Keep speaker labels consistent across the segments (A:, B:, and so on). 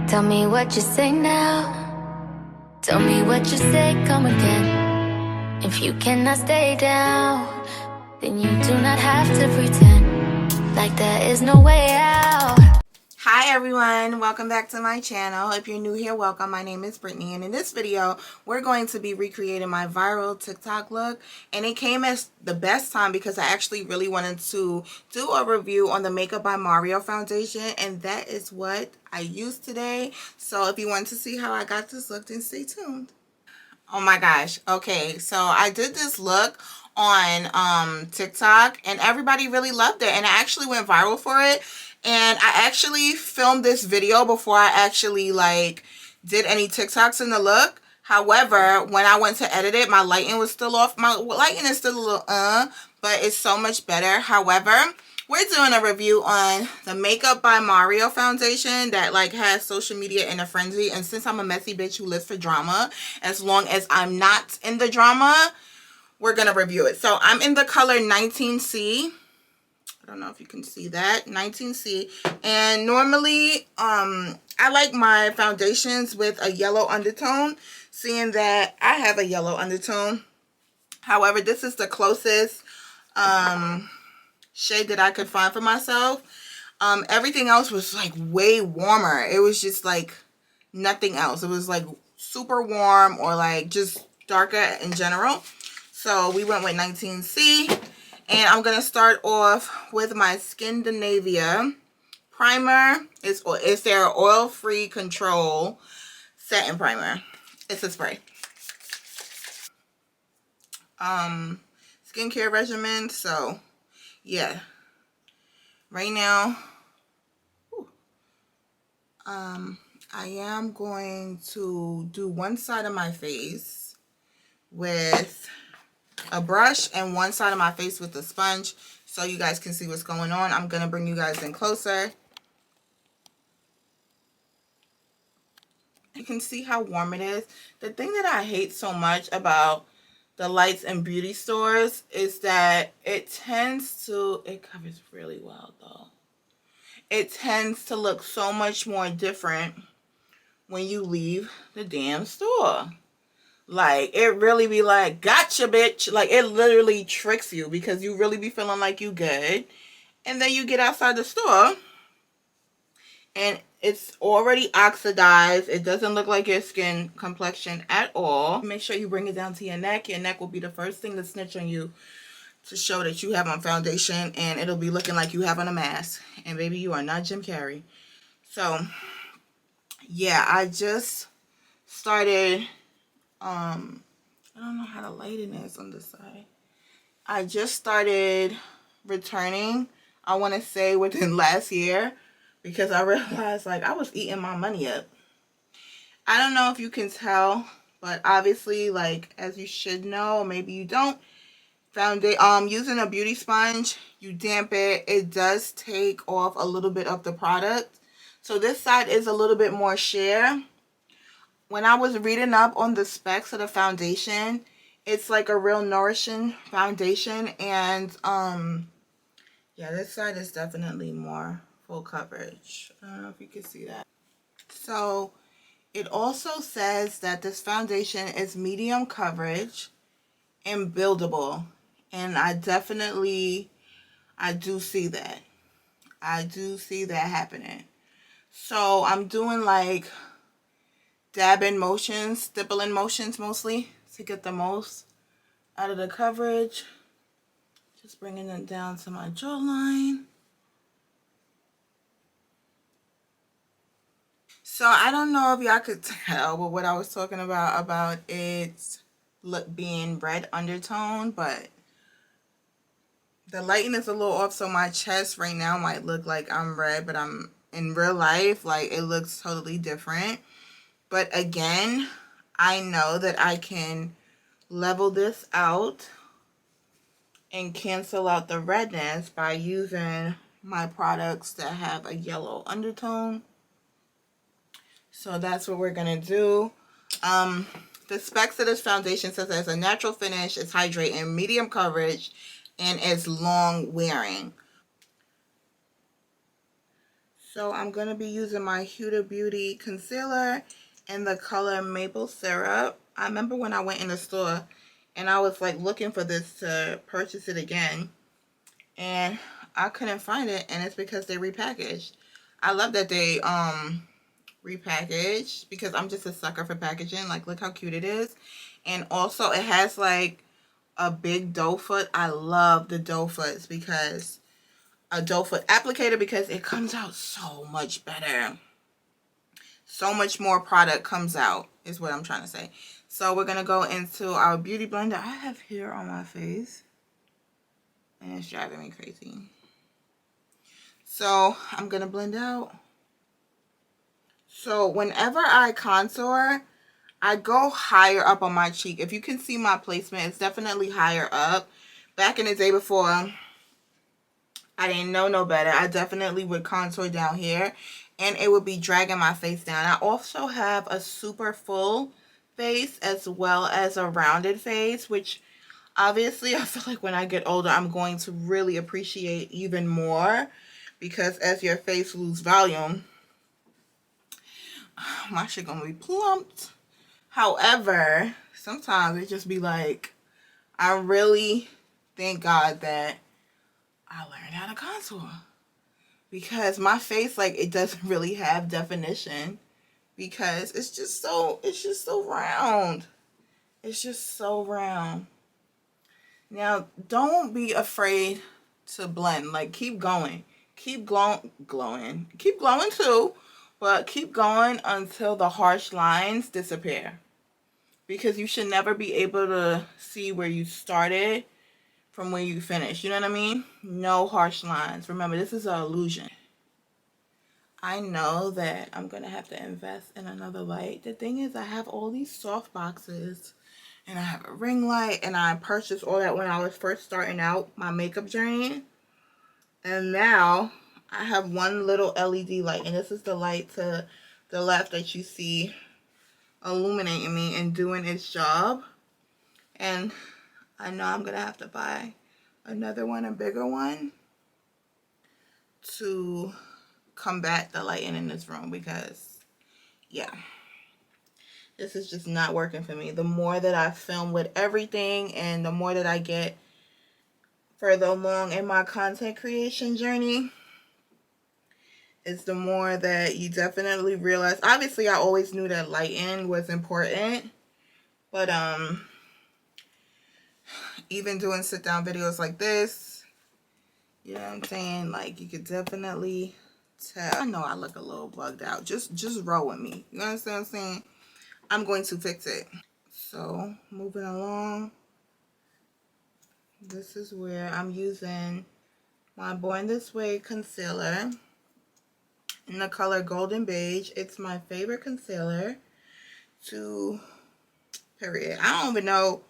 A: Tell me what you say now. Tell me what you say, come again. If you cannot stay down, then you do not have to pretend like there is no way out.
B: Hi everyone, welcome back to my channel. If you're new here, welcome. My name is Brittany, and in this video we're going to be recreating my viral TikTok look, and it came as the best time because I actually really wanted to do a review on the Makeupbymario foundation, and that is what I used today. So if you want to see how I got this look, then stay tuned. Oh my gosh. Okay, so I did this look on TikTok and everybody really loved it, and I actually went viral for it. And I actually filmed this video before I actually like did any TikToks in the look. However, when I went to edit it, my lighting was still off. My lighting is still a little but it's so much better. However, we're doing a review on the Makeupbymario foundation that like has social media in a frenzy. And since I'm a messy bitch who lives for drama, as long as I'm not in the drama, we're gonna review it. So I'm in the color 19C. I don't know if you can see that, 19C. And normally I like my foundations with a yellow undertone, seeing that I have a yellow undertone. However, this is the closest shade that I could find for myself. Everything else was like way warmer. It was just like nothing else. It was like super warm or like just darker in general. So we went with 19C. And I'm going to start off with my Skindinavia primer. It's their oil-free control setting primer. It's a spray. Skincare regimen. So, yeah. Right now, I am going to do one side of my face with a brush and one side of my face with a sponge so you guys can see what's going on. I'm gonna bring you guys in closer. You can see how warm it is. The thing that I hate so much about the lights in beauty stores is that it covers really well though. It tends to look so much more different when you leave the damn store. Like, it really be like, gotcha, bitch. Like, it literally tricks you because you really be feeling like you good. And then you get outside the store and it's already oxidized. It doesn't look like your skin complexion at all. Make sure you bring it down to your neck. Your neck will be the first thing to snitch on you to show that you have on foundation. And it'll be looking like you have on a mask. And baby, you are not Jim Carrey. So, yeah, I just started... I don't know how the lighting is on this side. I just started returning, I want to say within last year, because I realized like I was eating my money up. I don't know if you can tell, but obviously, like, as you should know, or maybe you don't, using a beauty sponge, you damp it, it does take off a little bit of the product. So this side is a little bit more sheer. When I was reading up on the specs of the foundation, it's like a real nourishing foundation. And, yeah, this side is definitely more full coverage. I don't know if you can see that. So, it also says that this foundation is medium coverage and buildable. And I do see that. I do see that happening. So, I'm doing like dabbing motions, stippling motions mostly to get the most out of the coverage. Just bringing it down to my jawline. So I don't know if y'all could tell, but what I was talking about it being red undertone, but the lighting is a little off, so my chest right now might look like I'm red, but I'm in real life, like, it looks totally different. But again, I know that I can level this out and cancel out the redness by using my products that have a yellow undertone. So that's what we're going to do. The specs of this foundation says it's a natural finish, it's hydrating, medium coverage, and it's long wearing. So I'm going to be using my Huda Beauty concealer in the color Maple Syrup. I remember when I went in the store and I was like looking for this to purchase it again, and I couldn't find it, and it's because they repackaged. I love that they repackaged, because I'm just a sucker for packaging. Like, look how cute it is. And also it has like a big doe foot. I love the doe foots, because a doe foot applicator, because it comes out so much better. So much more product comes out is what I'm trying to say. So we're going to go into our beauty blender. I have hair on my face and it's driving me crazy. So I'm going to blend out. So whenever I contour, I go higher up on my cheek. If you can see my placement, it's definitely higher up. Back in the day before I didn't know no better, I definitely would contour down here and it would be dragging my face down. I also have a super full face as well as a rounded face, which obviously I feel like when I get older I'm going to really appreciate even more, because as your face loses volume, my shit gonna be plumped. However, sometimes it just be like, I really thank God that I learned how to contour, because my face, like, it doesn't really have definition, because it's just so round. It's just so round. Now, don't be afraid to blend. Like, keep going. Keep glowing. Keep glowing too, but keep going until the harsh lines disappear. Because you should never be able to see where you started from where you finished. You know what I mean? No harsh lines. Remember, this is an illusion. I know that I'm going to have to invest in another light. The thing is, I have all these soft boxes and I have a ring light, and I purchased all that when I was first starting out my makeup journey. And now I have one little LED light, and this is the light to the left that you see illuminating me and doing its job. And I know I'm going to have to buy another one, a bigger one, to combat the lighting in this room, because yeah, this is just not working for me. The more that I film with everything and the more that I get further along in my content creation journey, is the more that you definitely realize. Obviously I always knew that lighting was important, but even doing sit down videos like this, you know what I'm saying, like, you could definitely tell. I know I look a little bugged out. Just roll with me. You understand what I'm saying? I'm going to fix it. So moving along, this is where I'm using my Born This Way concealer in the color Golden Beige. It's my favorite concealer to period. I don't even know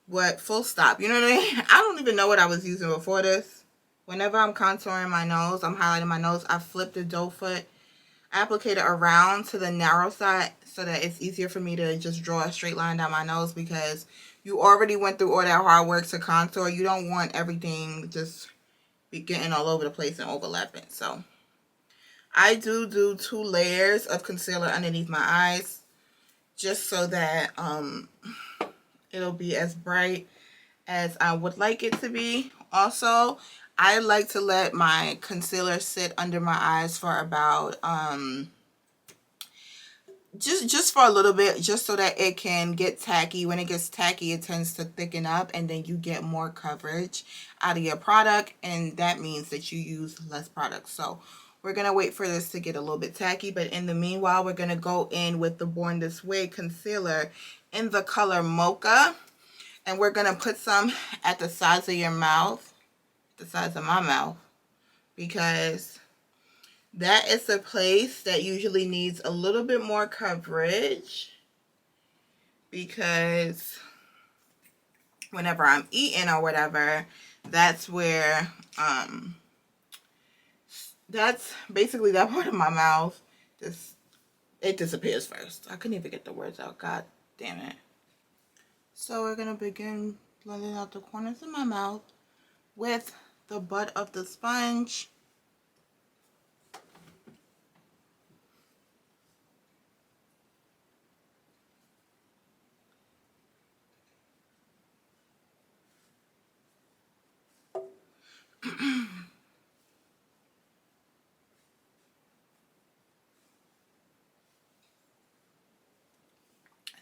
B: what full stop. You know what I mean? I don't even know what I was using before this. Whenever I'm contouring my nose, I'm highlighting my nose, I flip the doe foot applicator around to the narrow side so that it's easier for me to just draw a straight line down my nose, because you already went through all that hard work to contour. You don't want everything just be getting all over the place and overlapping. So I do 2 layers of concealer underneath my eyes, just so that it'll be as bright as I would like it to be. Also, I like to let my concealer sit under my eyes for about just for a little bit, just so that it can get tacky. When it gets tacky, it tends to thicken up, and then you get more coverage out of your product, and that means that you use less product. So we're gonna wait for this to get a little bit tacky, but in the meanwhile, we're gonna go in with the Born This Way concealer in the color Mocha, and we're gonna put some at the sides of your mouth, the size of my mouth, because that is a place that usually needs a little bit more coverage, because whenever I'm eating or whatever, that's where that's basically that part of my mouth, just it disappears first. I couldn't even get the words out. God damn it. So we're gonna begin blending out the corners of my mouth with the butt of the sponge.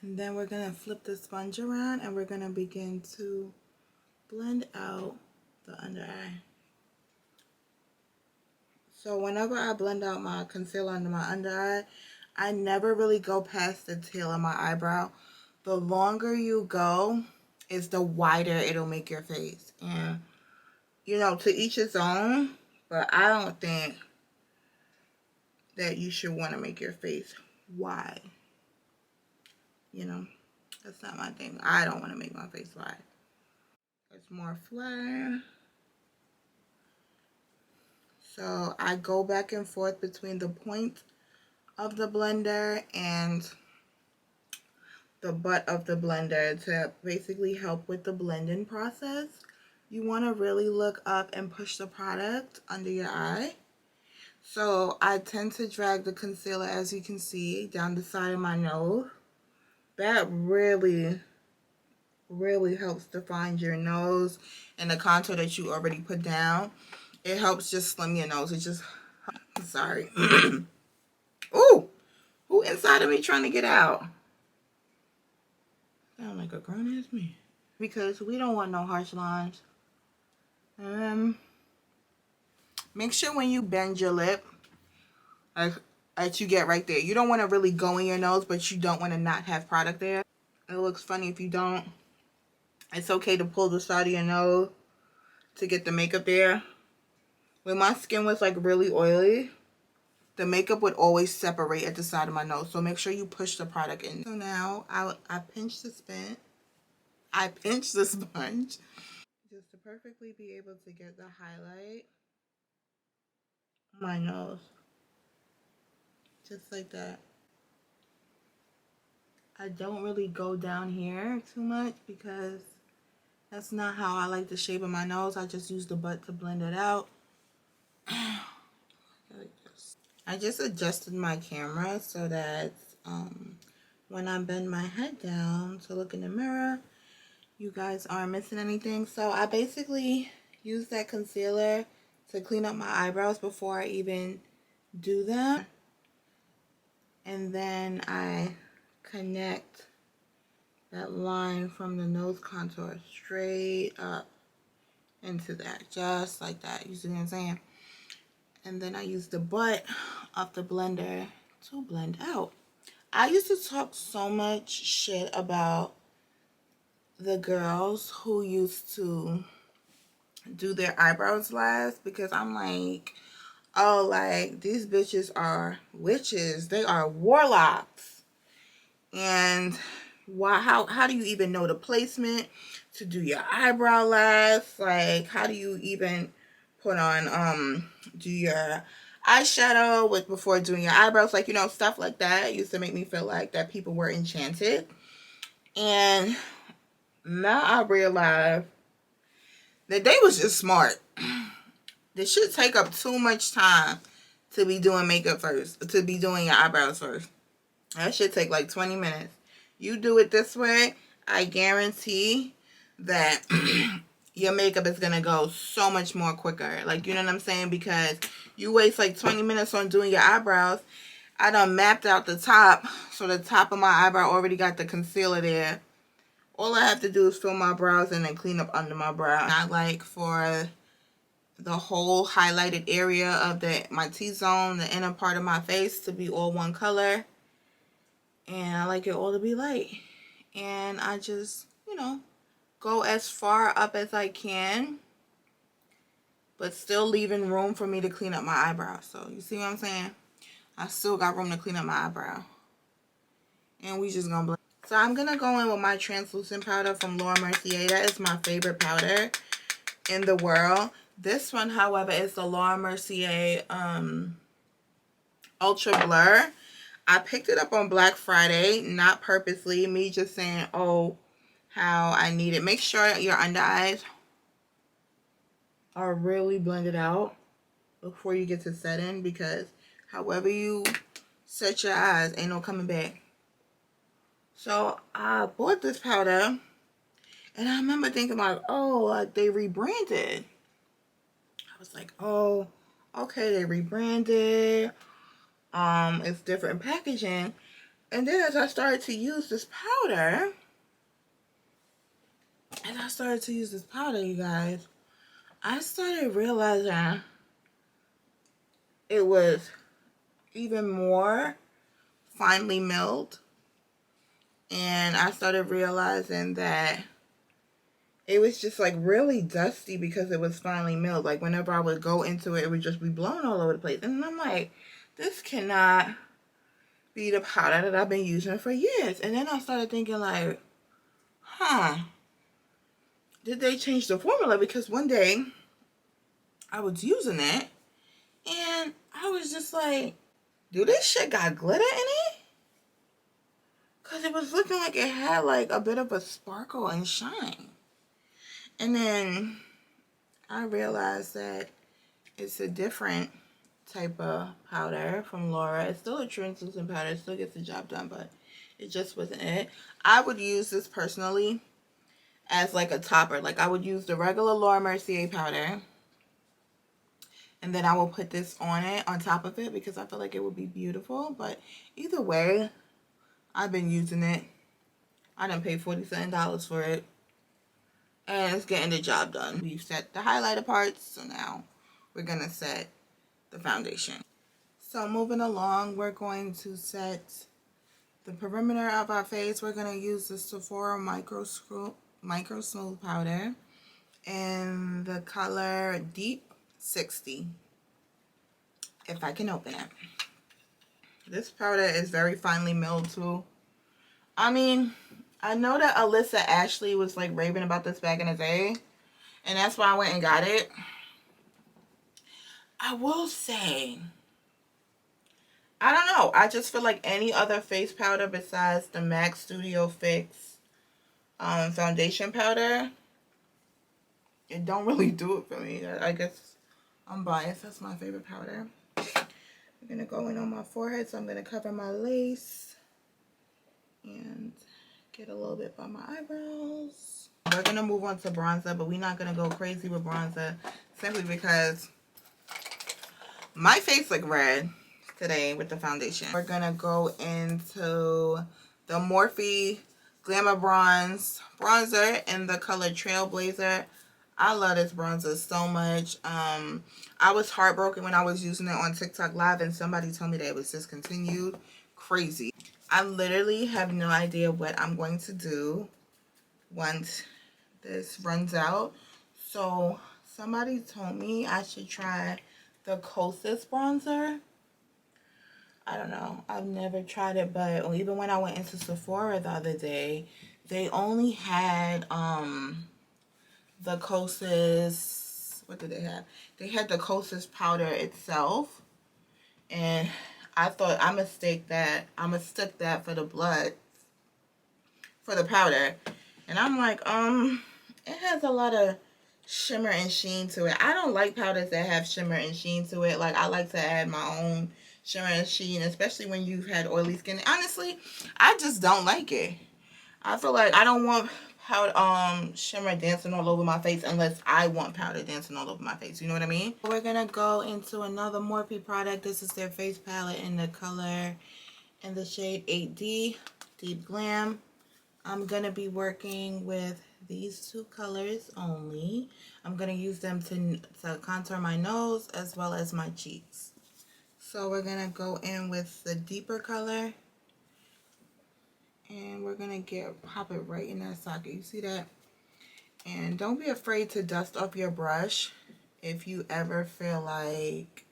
B: And then we're going to flip the sponge around and we're going to begin to blend out the under eye. So whenever I blend out my concealer under my under eye, I never really go past the tail of my eyebrow. The longer you go, is the wider it'll make your face. And, you know, to each his own, but I don't think that you should want to make your face wide. You know, that's not my thing. I don't want to make my face wide. It's more flat. So I go back and forth between the point of the blender and the butt of the blender to basically help with the blending process. You want to really look up and push the product under your eye. So I tend to drag the concealer, as you can see, down the side of my nose. That really helps define your nose and the contour that you already put down. It helps just slim your nose. It just, sorry. Ooh, who inside of me trying to get out? Sound like a grown ass me. Because we don't want no harsh lines. Make sure when you bend your lip, that you get right there. You don't want to really go in your nose, but you don't want to not have product there. It looks funny if you don't. It's okay to pull the side of your nose to get the makeup there. When my skin was like really oily, the makeup would always separate at the side of my nose. So make sure you push the product in. So now I pinch the spin. I pinch the sponge. Just to perfectly be able to get the highlight on my nose. Just like that. I don't really go down here too much because that's not how I like the shape of my nose. I just use the butt to blend it out. I just adjusted my camera so that when I bend my head down to look in the mirror, you guys aren't missing anything. So I basically use that concealer to clean up my eyebrows before I even do them. And then I connect that line from the nose contour straight up into that, just like that. You see what I'm saying? And then I use the butt of the blender to blend out. I used to talk so much shit about the girls who used to do their eyebrows last because I'm like, oh, like, these bitches are witches. They are warlocks. And how do you even know the placement to do your eyebrow last? Like, how do you even put on do your eyeshadow before doing your eyebrows? Like, you know, stuff like that. It used to make me feel like that people were enchanted. And now I realize that they was just smart. This should take up too much time to be doing makeup first, to be doing your eyebrows first. That should take like 20 minutes. You do it this way, I guarantee that your makeup is going to go so much more quicker. Like, you know what I'm saying? Because you waste like 20 minutes on doing your eyebrows. I done mapped out the top. So the top of my eyebrow already got the concealer there. All I have to do is fill my brows and then clean up under my brow. I like for the whole highlighted area of my T-zone, the inner part of my face, to be all one color. And I like it all to be light. And I just, you know, go as far up as I can, but still leaving room for me to clean up my eyebrows. So you see what I'm saying? I still got room to clean up my eyebrow. And we just gonna blend. So I'm gonna go in with my translucent powder from Laura Mercier. That is my favorite powder in the world. This one, however, is the Laura Mercier Ultra Blur. I picked it up on Black Friday, not purposely, me just saying, oh, how I need it. Make sure your under eyes are really blended out before you get to setting, because however you set your eyes, ain't no coming back. So I bought this powder, and I remember thinking like, oh, like they rebranded. was like, oh, okay, they rebranded. It's different packaging. And then as I started to use this powder, you guys, I started realizing it was even more finely milled. And I started realizing that it was just like really dusty because it was finely milled. Like whenever I would go into it, it would just be blown all over the place. And I'm like, this cannot be the powder that I've been using for years. And then I started thinking like, did they change the formula? Because one day I was using it and I was just like, do this shit got glitter in it? Because it was looking like it had like a bit of a sparkle and shine. And then I realized that it's a different type of powder from Laura. It's still a translucent powder. It still gets the job done, but it just wasn't it. I would use this personally as like a topper. Like I would use the regular Laura Mercier powder, and then I will put this on it, on top of it, because I feel like it would be beautiful. But either way, I've been using it. I done paid $47 for it, and it's getting the job done. We've set the highlighter parts, so now we're gonna set the foundation. So moving along, we're going to set the perimeter of our face. We're gonna use the Sephora Micro Smooth powder in the color Deep 60. If I can open it. This powder is very finely milled too. I mean, I know that Alyssa Ashley was like raving about this back in the day, and that's why I went and got it. I will say, I don't know, I just feel like any other face powder besides the MAC Studio Fix foundation powder, it don't really do it for me. I guess I'm biased. That's my favorite powder. I'm gonna go in on my forehead, so I'm gonna cover my lace and get a little bit by my eyebrows. We're gonna move on to bronzer, but we're not gonna go crazy with bronzer simply because my face look red today with the foundation. We're gonna go into the Morphe Glamour Bronze bronzer in the color Trailblazer. I love this bronzer so much. I was heartbroken when I was using it on TikTok Live and somebody told me that it was discontinued. Crazy. I literally have no idea what I'm going to do once this runs out. So somebody told me I should try the Kosas bronzer. I don't know. I've never tried it, but even when I went into Sephora the other day, they only had the Kosas, what did they have? They had the Kosas powder itself, and I thought I'm gonna stick that for the blood, for the powder, and I'm like, it has a lot of shimmer and sheen to it. I don't like powders that have shimmer and sheen to it. Like I like to add my own shimmer and sheen, especially when you've had oily skin. Honestly, I just don't like it. I feel like I don't want powder shimmer dancing all over my face unless I want powder dancing all over my face. You know what I mean? We're gonna go into another Morphe product. This is their face palette in the color in the shade 8D Deep Glam. I'm gonna be working with these two colors only. I'm gonna use them to contour my nose as well as my cheeks. So we're gonna go in with the deeper color, and we're gonna pop it right in that socket. You see that? And don't be afraid to dust off your brush if you ever feel like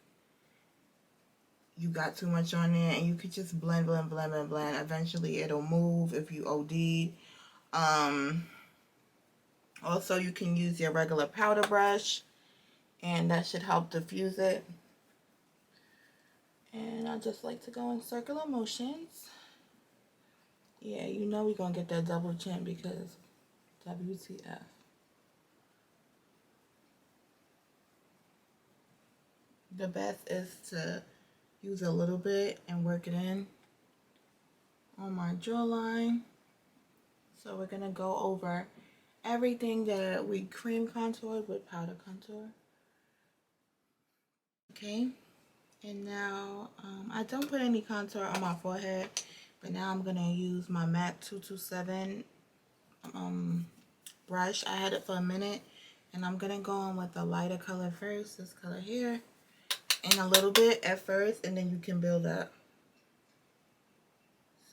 B: you got too much on there, and you could just blend. Eventually it'll move if you OD. Also, you can use your regular powder brush, and that should help diffuse it. And I just like to go in circular motions. Yeah, you know we're going to get that double chin because WTF. The best is to use a little bit and work it in on my jawline. So we're going to go over everything that we cream contoured with powder contour. Okay, and now I don't put any contour on my forehead, but now I'm gonna use my MAC 227 brush. I had it for a minute, and I'm gonna go on with a lighter color first, this color here, and a little bit at first, and then you can build up.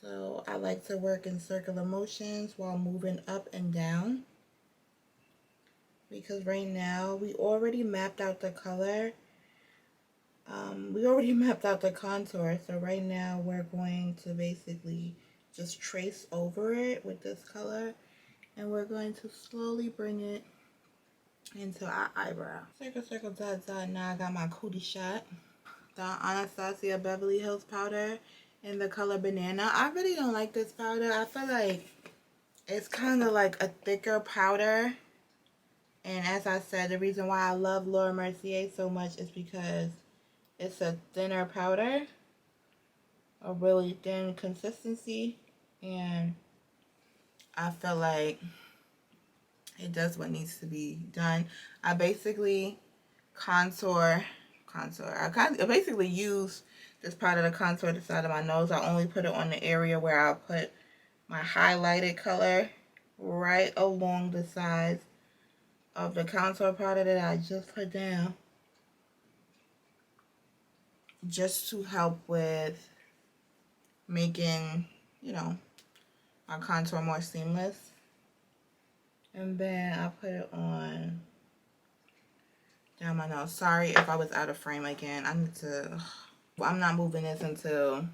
B: So I like to work in circular motions while moving up and down, because right now we already mapped out the color. We already mapped out the contour, so right now we're going to basically just trace over it with this color, and we're going to slowly bring it into our eyebrow. Circle, circle, dot, dot. Now I got my cootie shot. The Anastasia Beverly Hills powder in the color banana. I really don't like this powder. I feel like it's kind of like a thicker powder. And as I said, the reason why I love Laura Mercier so much is because it's a thinner powder, a really thin consistency, and I feel like it does what needs to be done. I basically I basically use this powder to contour the side of my nose. I only put it on the area where I put my highlighted color right along the sides of the contour powder that I just put down, just to help with making, you know, my contour more seamless. And then I put it on down my nose. Sorry if I was out of frame again. I'm not moving this until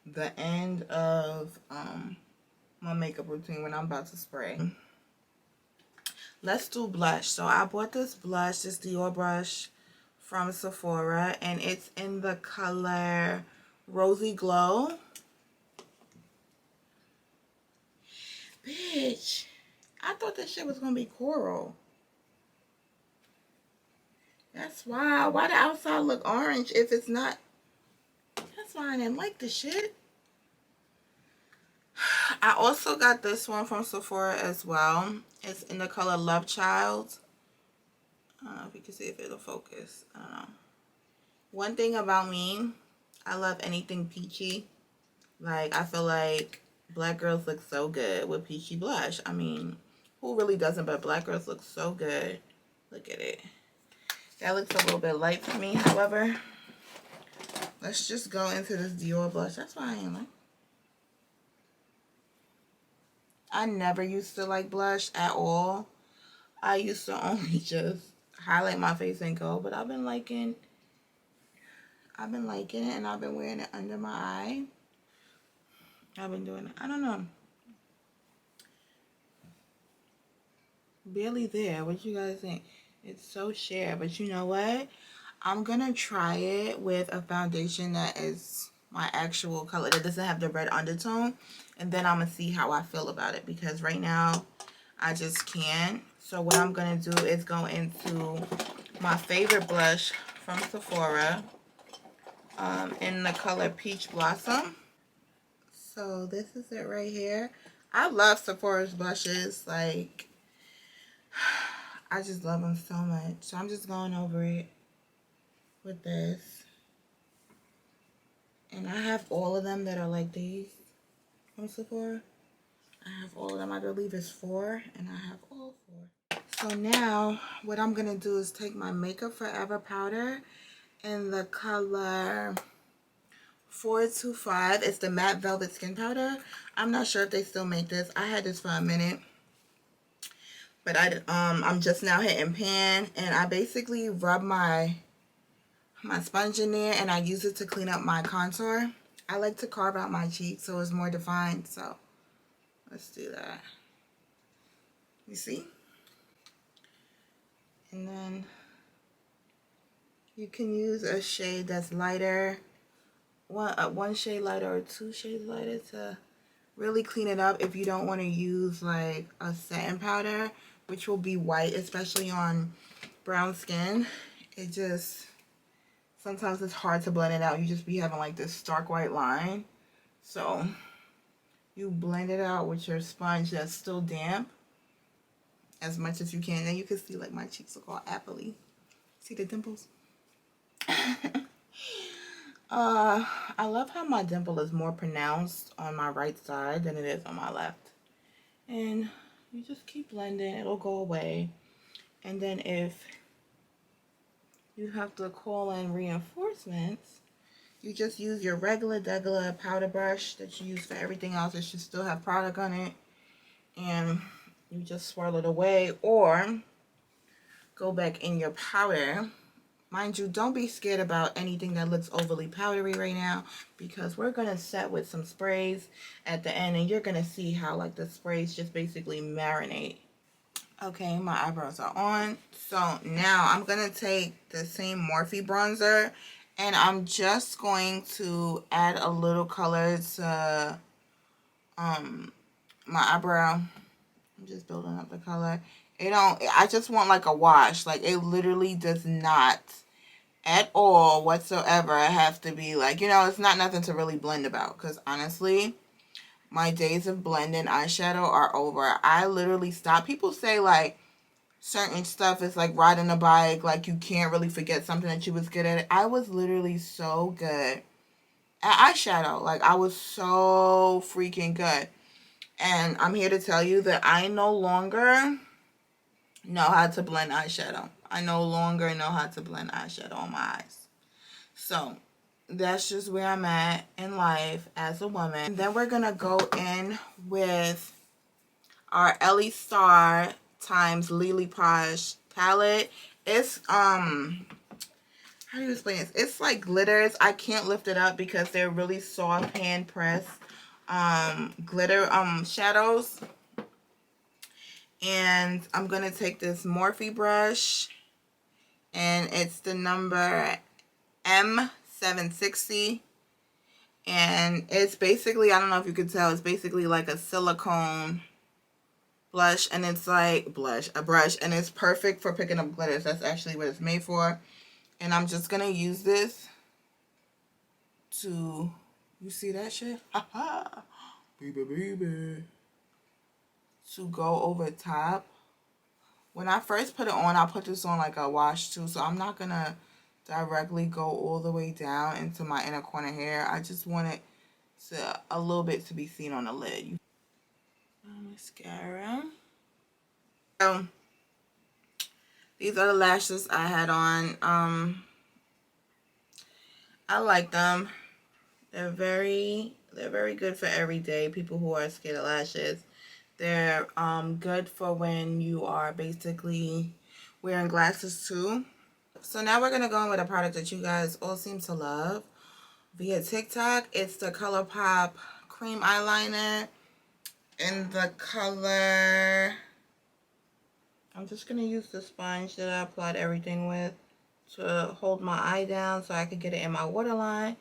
B: the end of my makeup routine when I'm about to spray. Let's do blush. So I bought this blush, this Dior brush from Sephora, and it's in the color Rosy Glow. Bitch, I thought this shit was gonna be coral. That's why the outside look orange if it's not. That's why I didn't like the shit. I also got this one from Sephora as well. It's in the color Love Child. I don't know if you can see if it'll focus. I don't know. One thing about me, I love anything peachy. Like, I feel like black girls look so good with peachy blush. I mean, who really doesn't? But black girls look so good. Look at it. That looks a little bit light for me, however. Let's just go into this Dior blush. That's why I am like. I never used to like blush at all. I used to only just highlight my face and go, but I've been liking it, and I've been wearing it under my eye. I've been doing it. I don't know. Barely there. What you guys think? It's so sheer, but you know what? I'm gonna try it with a foundation that is my actual color, that doesn't have the red undertone, and then I'm gonna see how I feel about it, because right now I just can't. So what I'm gonna do is go into my favorite blush from Sephora in the color Peach Blossom. So this is it right here. I love Sephora's blushes. Like, I just love them so much. So I'm just going over it with this. And I have all of them that are like these from Sephora. I have all of them. I believe it's 4, and I have all 4. So now what I'm going to do is take my Makeup Forever powder in the color 425. It's the Matte Velvet Skin Powder. I'm not sure if they still make this. I had this for a minute. But I'm just now hitting pan, and I basically rub my sponge in there, and I use it to clean up my contour. I like to carve out my cheeks so it's more defined, so let's do that. You see? And then you can use a shade that's lighter, one shade lighter or 2 shades lighter, to really clean it up if you don't want to use like a satin powder, which will be white, especially on brown skin. It just, sometimes it's hard to blend it out. You just be having like this stark white line. So you blend it out with your sponge that's still damp as much as you can. And you can see like my cheeks look all appley. See the dimples? I love how my dimple is more pronounced on my right side than it is on my left. And you just keep blending, it'll go away. And then if you have to call in reinforcements, you just use your regular powder brush that you use for everything else. It should still have product on it. And you just swirl it away or go back in your powder. Mind you, don't be scared about anything that looks overly powdery right now, because we're going to set with some sprays at the end, and you're going to see how like the sprays just basically marinate. Okay, my eyebrows are on. So now I'm going to take the same Morphe bronzer, and I'm just going to add a little color to my eyebrow. I'm just building up the color. I just want like a wash. Like it literally does not at all whatsoever have to be like, it's not nothing to really blend about, because honestly, my days of blending eyeshadow are over. I literally stop. People say like certain stuff is like riding a bike, like you can't really forget something that you was good at. I was literally so good at eyeshadow. Like I was so freaking good. And I'm here to tell you that I no longer know how to blend eyeshadow. I no longer know how to blend eyeshadow on my eyes. So that's just where I'm at in life as a woman. And then we're gonna go in with our Ellie Star times LELE Posh palette. It's how do you explain this? It's like glitters. I can't lift it up because they're really soft hand pressed glitter shadows. And I'm gonna take this Morphe brush, and it's the number M760, and it's basically, I don't know if you can tell, it's basically like a silicone blush, and it's like a brush, and it's perfect for picking up glitters. That's actually what it's made for. And I'm just gonna use this to, you see that shit? Haha, baby, to go over top. When I first put it on, I put this on like a wash too, so I'm not gonna directly go all the way down into my inner corner hair. I just want it to a little bit to be seen on the lid. Mascara. So these are the lashes I had on. I like them. They're very good for everyday people who are scared of lashes. They're good for when you are basically wearing glasses too. So now we're gonna go in with a product that you guys all seem to love via TikTok. It's the ColourPop cream eyeliner in the color. I'm just gonna use the sponge that I applied everything with to hold my eye down so I can get it in my waterline.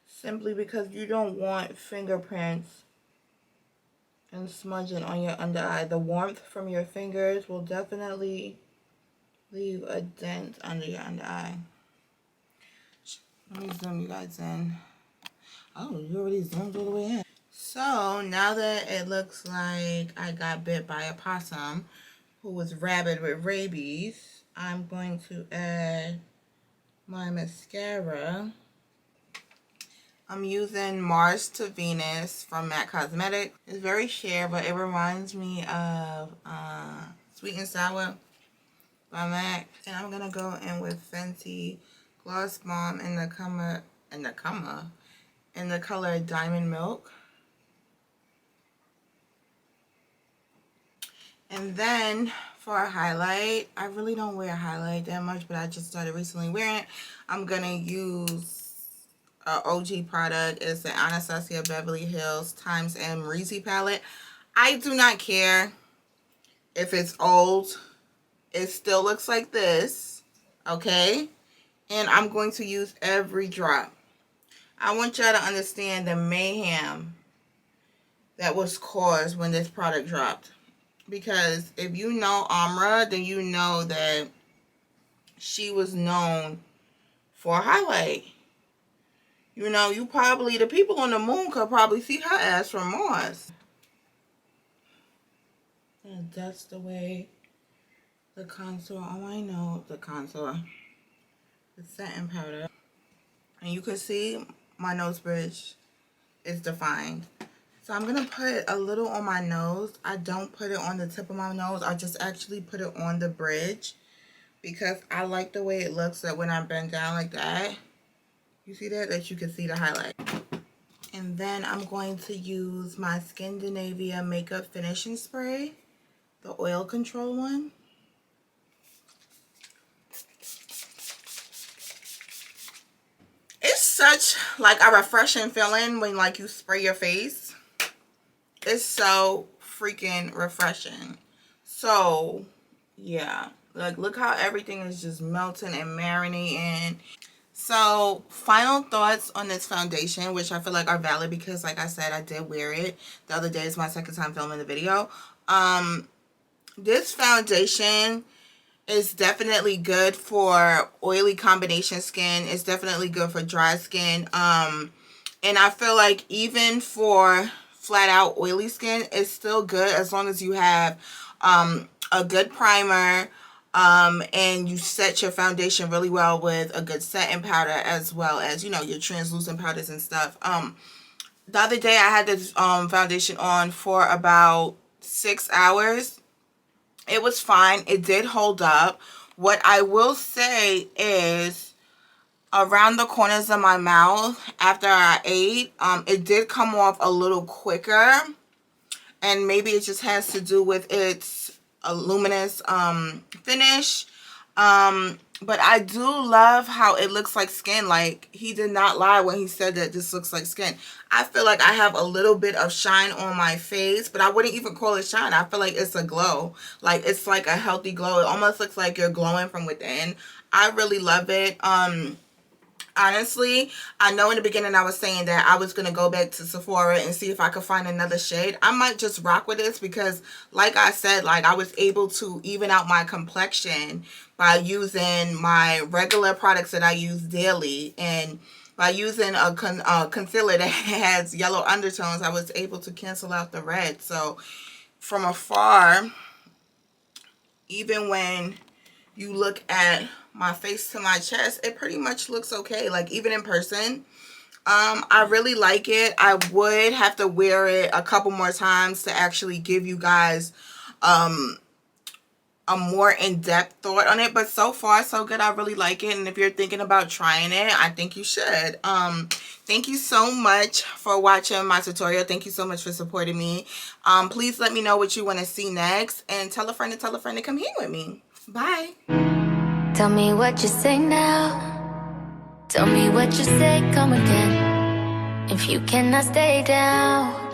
B: Simply because you don't want fingerprints and smudging on your under eye. The warmth from your fingers will definitely leave a dent under your under eye. Let me zoom you guys in. Oh, you already zoomed all the way in. So now that it looks like I got bit by a possum who was rabid with rabies, I'm going to add my mascara. I'm using Mars to Venus from MAC Cosmetics. It's very sheer, but it reminds me of Sweet and Sour by MAC. And I'm gonna go in with Fenty Gloss Bomb in the color Diamond Milk. And then for a highlight, I really don't wear a highlight that much, but I just started recently wearing it. I'm gonna use an OG product. It's the Anastasia Beverly Hills Times M Reezy palette. I do not care if it's old. It still looks like this, okay? And I'm going to use every drop. I want y'all to understand the mayhem that was caused when this product dropped. Because if you know Amra, then you know that she was known for a highlight. You probably, the people on the moon could probably see her ass from Mars. And that's the way the contour, the the setting powder. And you can see my nose bridge is defined. So I'm going to put a little on my nose. I don't put it on the tip of my nose. I just actually put it on the bridge because I like the way it looks that when I bend down like that. You see that you can see the highlight. And then I'm going to use my Skindinavia makeup finishing spray, the oil control one. It's such like a refreshing feeling when like you spray your face. It's so freaking refreshing. So yeah, like look how everything is just melting and marinating. So final thoughts on this foundation, which I feel like are valid because like I said, I did wear it the other day. It's my second time filming the video. This foundation is definitely good for oily combination skin. It's definitely good for dry skin. And I feel like even for flat out oily skin, it's still good as long as you have a good primer. And you set your foundation really well with a good setting powder as well as, you know, your translucent powders and stuff. The other day I had this foundation on for about 6 hours. It was fine. It did hold up. What I will say is around the corners of my mouth after I ate, it did come off a little quicker. And maybe it just has to do with its a luminous finish, but I do love how it looks like skin. Like he did not lie when he said that this looks like skin. I feel like I have a little bit of shine on my face, but I wouldn't even call it shine. I feel like it's a glow. Like it's like a healthy glow. It almost looks like you're glowing from within. I really love it. Honestly, I know in the beginning I was saying that I was going to go back to Sephora and see if I could find another shade. I might just rock with this because, like I said, like I was able to even out my complexion by using my regular products that I use daily. And by using a concealer that has yellow undertones, I was able to cancel out the red. So from afar, even when you look at my face to my chest, it pretty much looks okay. Like even in person, I really like it. I would have to wear it a couple more times to actually give you guys a more in-depth thought on it, but so far so good. I really like it, and if you're thinking about trying it, I think you should. Thank you so much for watching my tutorial. Thank you so much for supporting me. Please let me know what you want to see next, and tell a friend to come hang with me. Bye.
A: Tell me what you say now. Tell me what you say, come again. If you cannot stay down,